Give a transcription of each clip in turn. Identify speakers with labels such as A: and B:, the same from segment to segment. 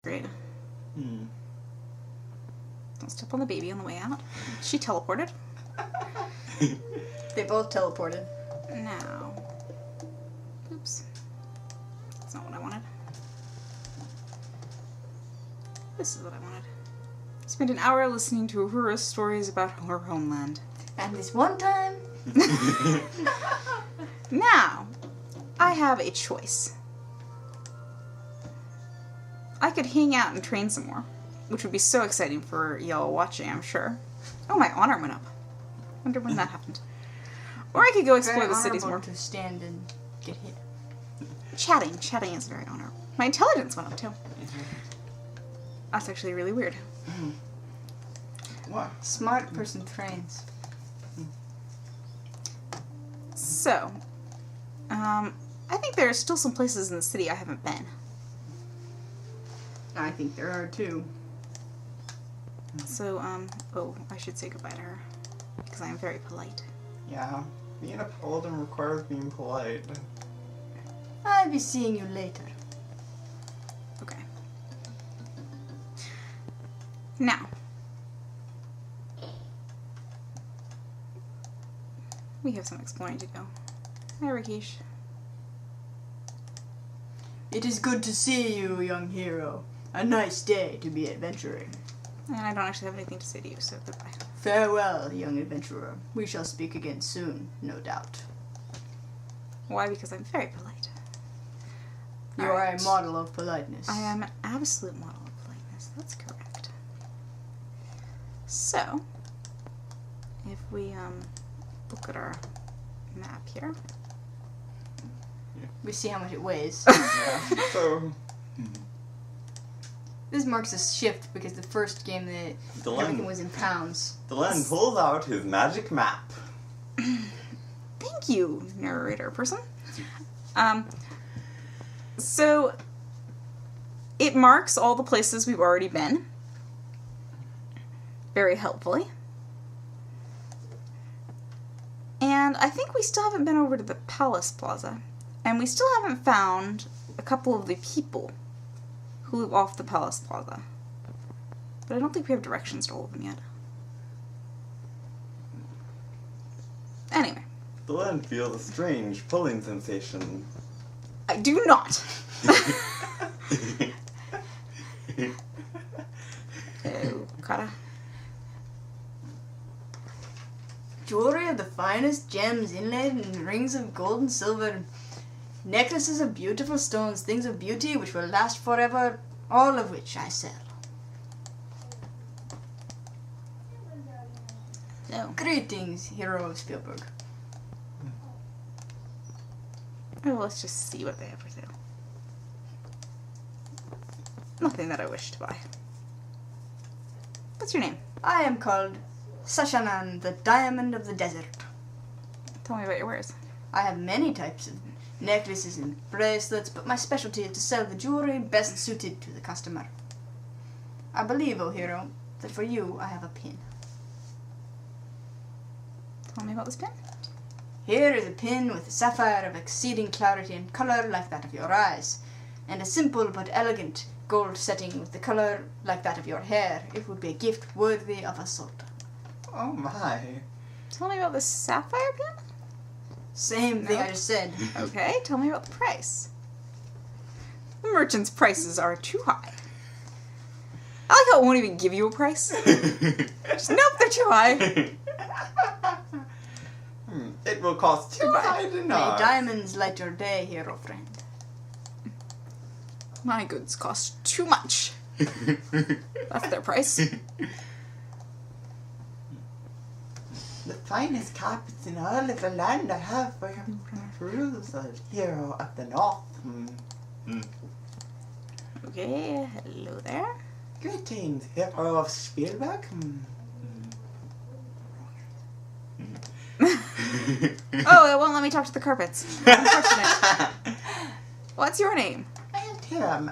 A: Great.
B: Hmm.
A: Don't step on the baby on the way out. She teleported.
C: They both teleported.
A: Now. Oops. That's not what I wanted. This is what I wanted. Spent an hour listening to Uhura's stories about her homeland.
C: And this one time...
A: Now, I have a choice. I could hang out and train some more, which would be so exciting for y'all watching, I'm sure. Oh, my honor went up. Wonder when that happened. Or I could go explore the cities more.
C: To stand and get hit.
A: Chatting is very honorable. My intelligence went up too. That's actually really weird.
B: What?
C: Smart person trains.
A: So, I think there are still some places in the city I haven't been.
C: I think there are too.
A: So, oh, I should say goodbye to her. Because I am very polite.
B: Yeah, being a paladin requires being polite.
C: I'll be seeing you later.
A: Okay. Now. We have some exploring to go. Hi, Rakesh.
C: It is good to see you, young hero. A nice day to be adventuring.
A: And I don't actually have anything to say to you, so goodbye.
C: Farewell, young adventurer. We shall speak again soon, no doubt.
A: Why? Because I'm very polite.
C: You are a model of politeness.
A: I am an absolute model of politeness. That's correct. So, if we look at our map here.
C: We see how much it weighs.
B: Yeah, so...
C: This marks a shift because the first game everything was in pounds.
B: Dylan pulls out his magic map.
A: Thank you, narrator person. So, it marks all the places we've already been. Very helpfully. And I think we still haven't been over to the Palace Plaza. And we still haven't found a couple of the people who live off the Palace Plaza. But I don't think we have directions to all of them yet. Anyway.
B: Dylan feels a strange pulling sensation.
A: I do not. Oh, Kara.
C: Jewelry of the finest gems inlaid in rings of gold and silver. Necklaces of beautiful stones, things of beauty which will last forever, all of which I sell.
A: So.
C: Greetings, hero of Spielberg.
A: Oh, let's just see what they have for sale. Nothing that I wish to buy. What's your name?
C: I am called Sashanan, the Diamond of the Desert.
A: Tell me about your wares.
C: I have many types of necklaces and bracelets, but my specialty is to sell the jewelry best suited to the customer. I believe, O hero, that for you I have a pin.
A: Tell me about this pin.
C: Here is a pin with a sapphire of exceeding clarity and color like that of your eyes, and a simple but elegant gold setting with the color like that of your hair. It would be a gift worthy of a sultan.
B: Oh my.
A: Tell me about this sapphire pin?
C: Same thing I just said.
A: Okay, tell me about the price. The merchant's prices are too high. I like how it won't even give you a price. Just, nope, they're too high.
B: It will cost too high to
C: May
B: know.
C: diamonds light your day, hero friend.
A: My goods cost too much. That's their price.
B: The finest carpets in all of the land I have for your perusal, hero of the north.
A: Okay, hello there.
B: Greetings, hero of Spielberg.
A: Oh, it won't let me talk to the carpets. Unfortunate. What's your name?
B: I am Tim,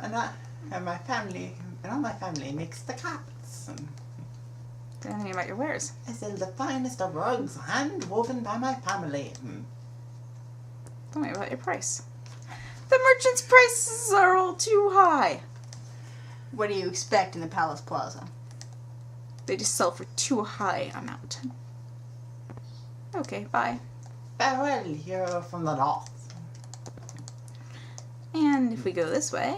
B: and my family, all my family makes the carpets.
A: Tell me about your wares.
B: I sell the finest of rugs, hand woven by my family.
A: Tell me about your price. The merchant's prices are all too high.
C: What do you expect in the Palace Plaza?
A: They just sell for too high amount. Okay, bye.
B: Farewell, hero from the north.
A: And if we go this way,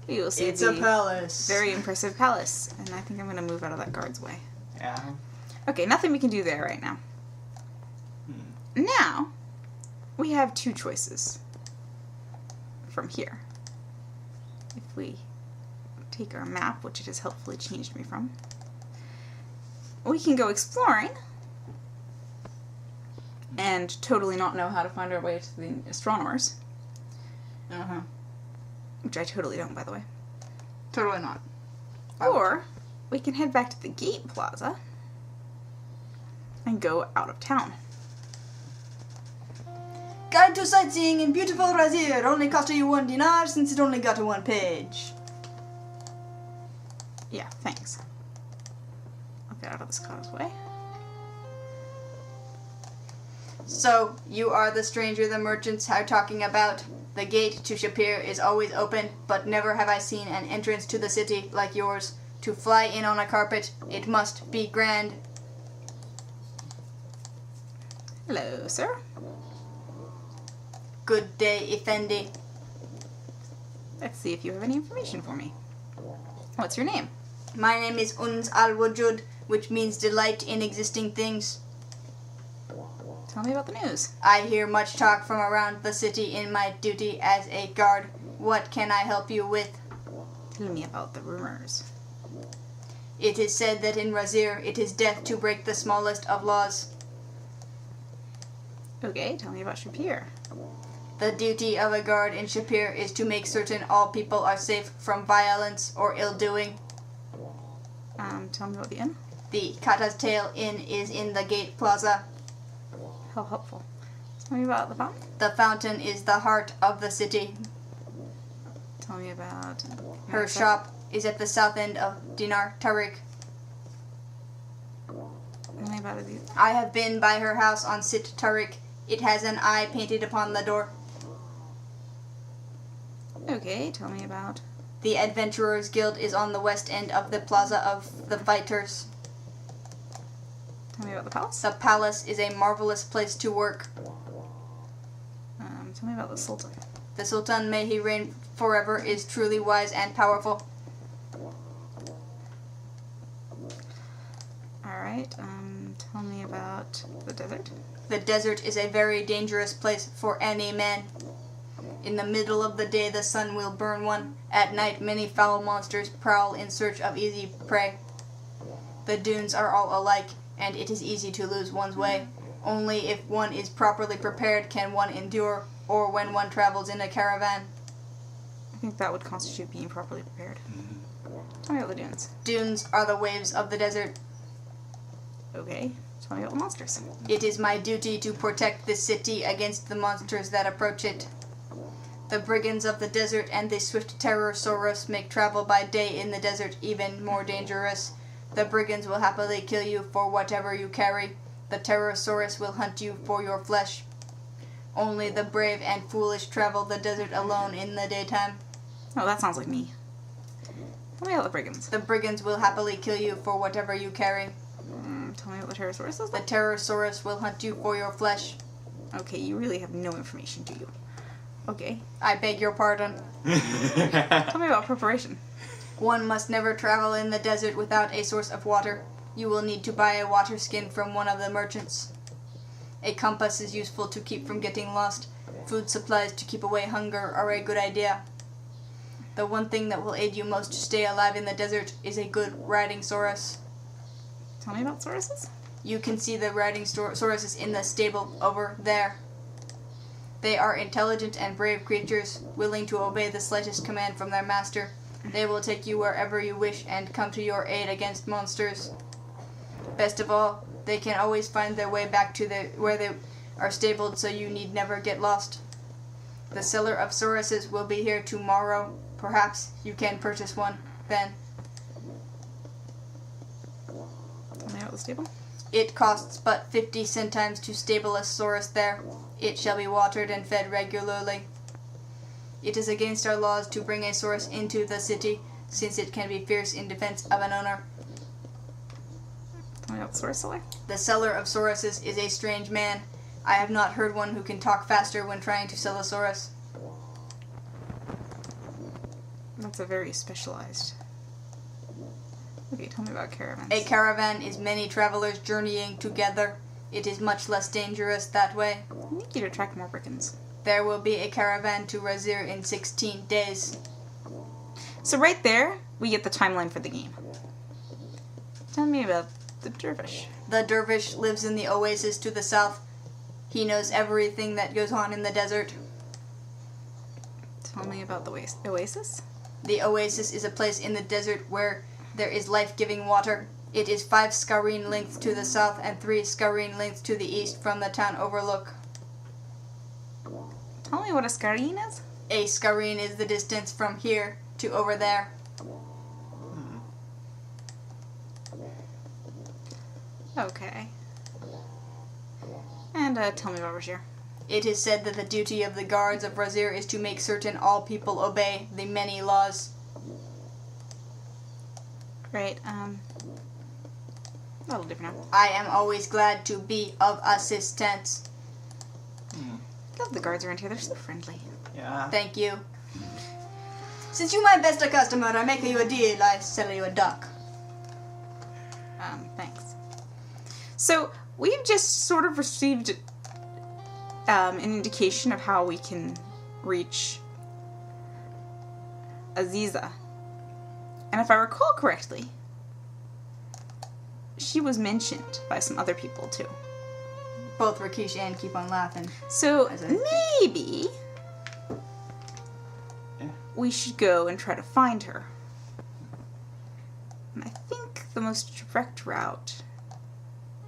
A: we will see
C: It's a palace.
A: very impressive palace. And I think I'm going to move out of that guard's way.
B: Yeah.
A: Okay, nothing we can do there right now. Now, we have two choices from here. If we take our map, which it has helpfully changed me from, we can go exploring and totally not know how to find our way to the astronomers.
C: Uh-huh.
A: Which I totally don't, by the way.
C: Totally not.
A: Or we can head back to the Gate Plaza and go out of town.
C: Guide to sightseeing in beautiful Razir. Only cost you 1 dinar since it only got to 1 page.
A: Yeah, thanks. I'll get out of this car's way.
C: So, you are the stranger the merchants are talking about. The gate to Shapeir is always open, but never have I seen an entrance to the city like yours. To fly in on a carpet, it must be grand.
A: Hello, sir.
C: Good day, Effendi.
A: Let's see if you have any information for me. What's your name?
C: My name is Unz al-Wujud, which means delight in existing things.
A: Tell me about the news.
C: I hear much talk from around the city in my duty as a guard. What can I help you with?
A: Tell me about the rumors.
C: It is said that in Razir it is death to break the smallest of laws.
A: Okay, tell me about Shapeir.
C: The duty of a guard in Shapeir is to make certain all people are safe from violence or ill-doing.
A: Tell me about the inn.
C: The Kata's Tail Inn is in the Gate Plaza.
A: How helpful. Tell me about the fountain.
C: The fountain is the heart of the city.
A: Tell me about...
C: Her shop is at the south end of Dinar Tariq.
A: Tell me about Aziza.
C: I have been by her house on Sit Tariq. It has an eye painted upon the door.
A: Okay, tell me about...
C: The Adventurers Guild is on the west end of the Plaza of the Fighters.
A: Tell me about the palace.
C: The palace is a marvelous place to work.
A: Tell me about the Sultan.
C: The Sultan, may he reign forever, is truly wise and powerful.
A: Alright, tell me about the desert.
C: The desert is a very dangerous place for any man. In the middle of the day the sun will burn one. At night many foul monsters prowl in search of easy prey. The dunes are all alike, and it is easy to lose one's way. Only if one is properly prepared can one endure, or when one travels in a caravan.
A: I think that would constitute being properly prepared. Tell me about the dunes.
C: Dunes are the waves of the desert.
A: Okay, tell me about the monsters.
C: It is my duty to protect this city against the monsters that approach it. The brigands of the desert and the swift terror Saurus make travel by day in the desert even more dangerous. The brigands will happily kill you for whatever you carry. The Terrorosaurus will hunt you for your flesh. Only the brave and foolish travel the desert alone in the daytime.
A: Oh, that sounds like me. Tell me about the brigands.
C: The brigands will happily kill you for whatever you carry.
A: Tell me what the Pterosaurus is.
C: The Terrorosaurus will hunt you for your flesh.
A: Okay, you really have no information, do you? Okay.
C: I beg your pardon.
A: Tell me about preparation.
C: One must never travel in the desert without a source of water. You will need to buy a water skin from one of the merchants. A compass is useful to keep from getting lost. Food supplies to keep away hunger are a good idea. The one thing that will aid you most to stay alive in the desert is a good riding Saurus.
A: Tell me about Sauruses.
C: You can see the riding Sauruses in the stable over there. They are intelligent and brave creatures, willing to obey the slightest command from their master. They will take you wherever you wish and come to your aid against monsters. Best of all, they can always find their way back to where they are stabled, so you need never get lost. The seller of Sauruses will be here tomorrow. Perhaps you can purchase one then.
A: Tell me about the stable.
C: It costs but 50 centimes to stable a Saurus there. It shall be watered and fed regularly. It is against our laws to bring a Saurus into the city, since it can be fierce in defense of an owner.
A: Tell me about the Saurus seller.
C: The seller of Sauruses is a strange man. I have not heard one who can talk faster when trying to sell a Saurus.
A: That's a very specialized. Okay, tell me about caravans.
C: A caravan is many travelers journeying together. It is much less dangerous that way.
A: I need you to attract more brigands.
C: There will be a caravan to Razir in 16 days.
A: So right there, we get the timeline for the game. Tell me about the dervish.
C: The dervish lives in the oasis to the south. He knows everything that goes on in the desert.
A: Tell me about the oasis.
C: The oasis is a place in the desert where there is life-giving water. It is 5 scareen lengths to the south and 3 scareen lengths to the east from the town overlook.
A: Tell me what a scareen is.
C: A scareen is the distance from here to over there.
A: Okay. And tell me about Razir.
C: It is said that the duty of the guards of Razir is to make certain all people obey the many laws.
A: Right, a little different now.
C: I am always glad to be of assistance.
A: I love the guards around here, they're so friendly.
B: Yeah.
C: Thank you. Since you my best customer, I make you a deal. I sell you a duck.
A: Thanks. So, we've just sort of received an indication of how we can reach Aziza. And if I recall correctly, she was mentioned by some other people too.
C: Both Rakesh and Keep On Laughing.
A: So
C: As I-
A: maybe we should go and try to find her. And I think the most direct route...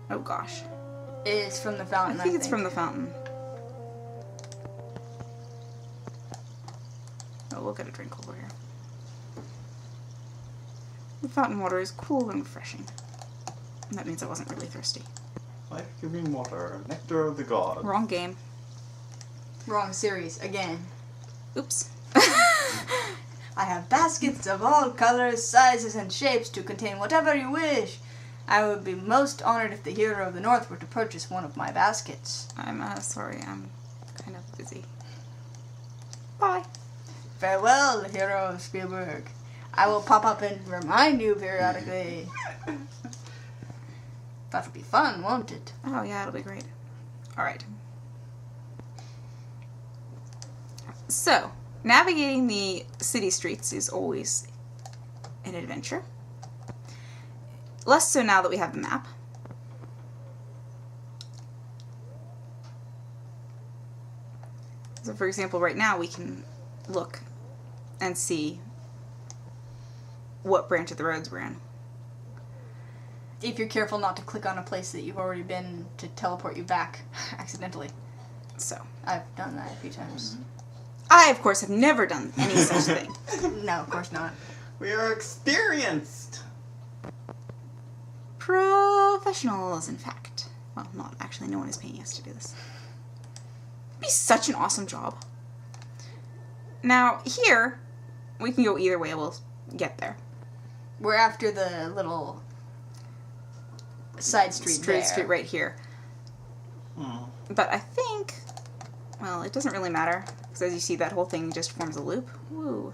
A: Oh gosh.
C: Is from the fountain,
A: I think it's from the fountain. Oh, we'll get a drink over here. The fountain water is cool and refreshing. And that means I wasn't really thirsty.
B: Life-giving water, nectar of the gods.
A: Wrong game.
C: Wrong series, again.
A: Oops.
C: I have baskets of all colors, sizes, and shapes to contain whatever you wish. I would be most honored if the hero of the north were to purchase one of my baskets.
A: I'm sorry, I'm kind of busy. Bye.
C: Farewell, hero of Spielberg. I will pop up and remind you periodically. That'll be fun, won't it?
A: Oh yeah, it'll be great. Alright. So, navigating the city streets is always an adventure. Less so now that we have the map. So for example, right now we can look and see what branch of the roads we're in.
C: If you're careful not to click on a place that you've already been to teleport you back accidentally.
A: So,
C: I've done that a few times.
A: I of course have never done any such thing.
C: No, of course not.
B: We are experienced.
A: Professionals, in fact. Well, not actually, no one is paying us to do this. It'd be such an awesome job. Now, here, we can go either way, we'll get there.
C: We're after the little side street there.
A: Street right here.
B: Hmm.
A: But I think, well, it doesn't really matter, because as you see, that whole thing just forms a loop. Woo.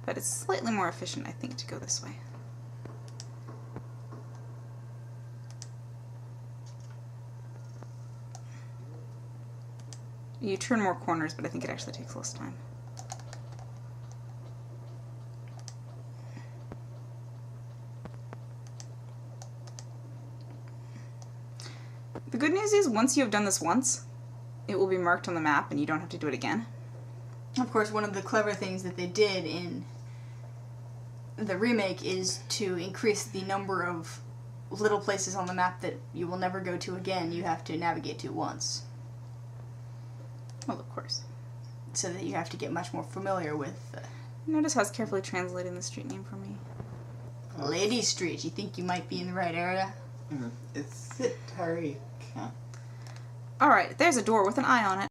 A: But it's slightly more efficient, I think, to go this way. You turn more corners, but I think it actually takes less time. The good news is, once you have done this once, it will be marked on the map and you don't have to do it again.
C: Of course, one of the clever things that they did in the remake is to increase the number of little places on the map that you will never go to again. You have to navigate to once.
A: Well, of course.
C: So that you have to get much more familiar with
A: Notice how it's carefully translating the street name for me.
C: Lady Street. You think you might be in the right area?
B: It's Sitarik.
A: Alright, there's a door with an eye on it.